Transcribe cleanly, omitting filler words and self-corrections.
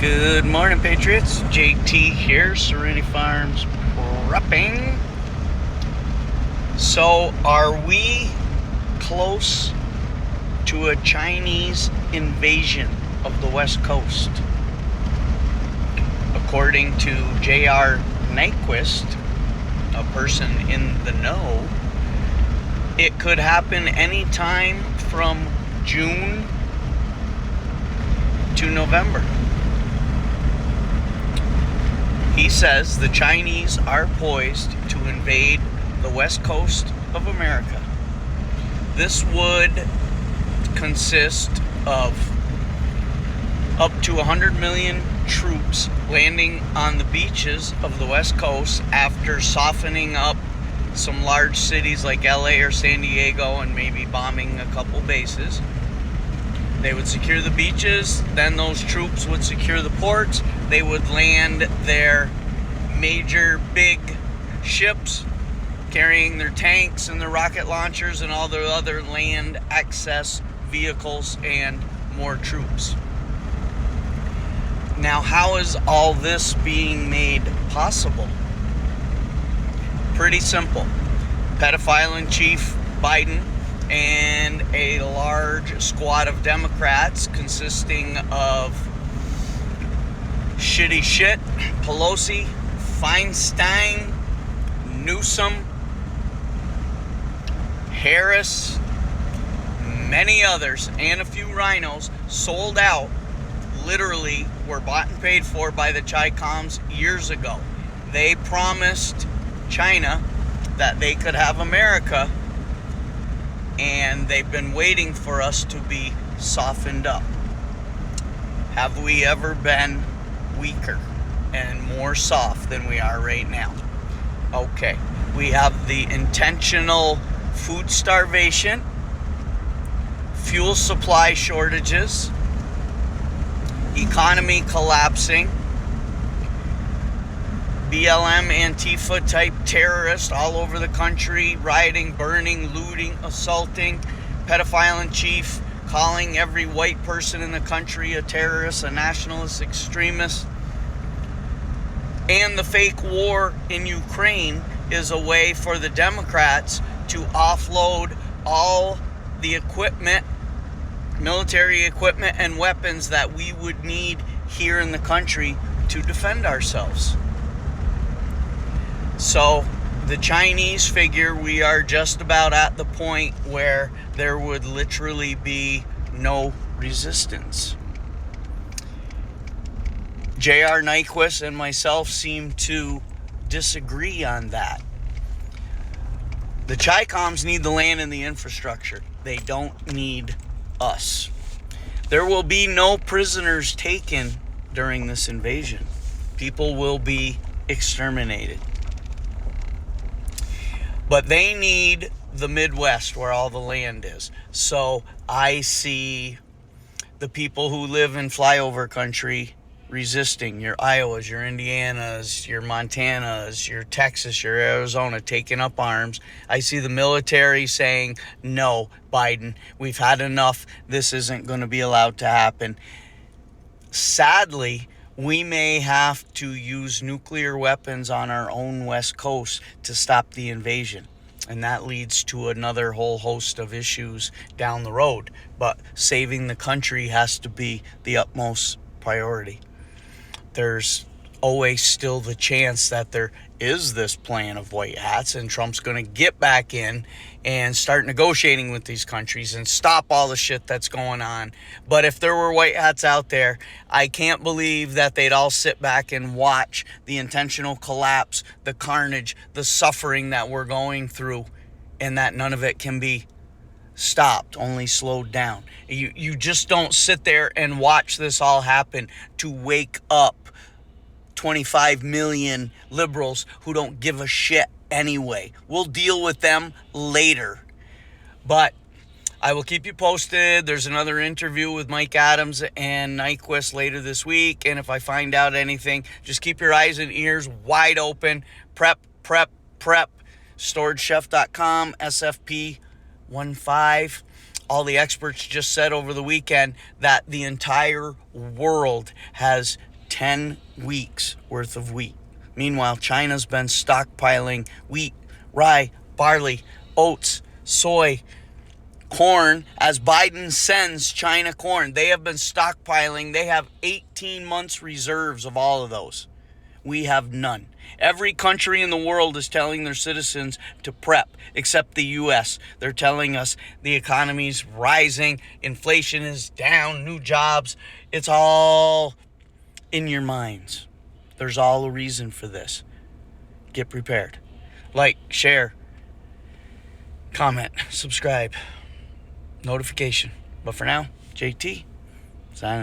Good morning, Patriots. JT here, Serenity Farms prepping. So, are we close to a Chinese invasion of the West Coast? According to J.R. Nyquist, a person in the know, it could happen anytime from June to November. He says the Chinese are poised to invade the west coast of America. This would consist of up to 100 million troops landing on the beaches of the west coast after softening up some large cities like LA or San Diego and maybe bombing a couple bases. They would secure the beaches, then those troops would secure the ports. They would land their major big ships carrying their tanks and their rocket launchers and all their other land access vehicles and more troops. Now, how is all this being made possible? Pretty simple. Pedophile in chief Biden and a large squad of Democrats consisting of shitty shit, Pelosi, Feinstein, Newsom, Harris, many others, and a few rhinos sold out, literally were bought and paid for by the chiocms years ago. They promised China that they could have America, and they've been waiting for us to be softened up. Have we ever been weaker and more soft than we are right now? Okay, we have the intentional food starvation, fuel supply shortages, economy collapsing, BLM, Antifa type terrorists all over the country, rioting, burning, looting, assaulting, pedophile in chief, calling every white person in the country a terrorist, a nationalist, extremist. And the fake war in Ukraine is a way for the Democrats to offload all the equipment, military equipment and weapons that we would need here in the country to defend ourselves. So the Chinese figure we are just about at the point where there would literally be no resistance. J.R. Nyquist and myself seem to disagree on that. The chiocms need the land and the infrastructure. They don't need us. There will be no prisoners taken during this invasion. People will be exterminated. But they need the Midwest where all the land is. So I see the people who live in flyover country resisting. Your Iowas, your Indianas, your Montanas, your Texas, your Arizona taking up arms. I see the military saying, no, Biden, we've had enough. This isn't going to be allowed to happen. Sadly, we may have to use nuclear weapons on our own West Coast to stop the invasion. And that leads to another whole host of issues down the road. But saving the country has to be the utmost priority. There's always still the chance that there is this plan of white hats and Trump's going to get back in and start negotiating with these countries and stop all the shit that's going on. But if there were white hats out there, I can't believe that they'd all sit back and watch the intentional collapse, the carnage, the suffering that we're going through, and that none of it can be stopped, only slowed down. You just don't sit there and watch this all happen to wake up 25 million liberals who don't give a shit anyway. We'll deal with them later. But I will keep you posted. There's another interview with Mike Adams and Nyquist later this week. And if I find out anything, just keep your eyes and ears wide open. Prep. StorageChef.com, SFP15. All the experts just said over the weekend that the entire world has 10 weeks worth of wheat. Meanwhile, China's been stockpiling wheat, rye, barley, oats, soy, corn. As Biden sends China corn, they have been stockpiling. They have 18 months reserves of all of those. We have none. Every country in the world is telling their citizens to prep, except the U.S. They're telling us the economy's rising, inflation is down, new jobs. It's all in your minds. There's all a reason for this. Get prepared. Like, share, comment, subscribe, notification. But for now, JT.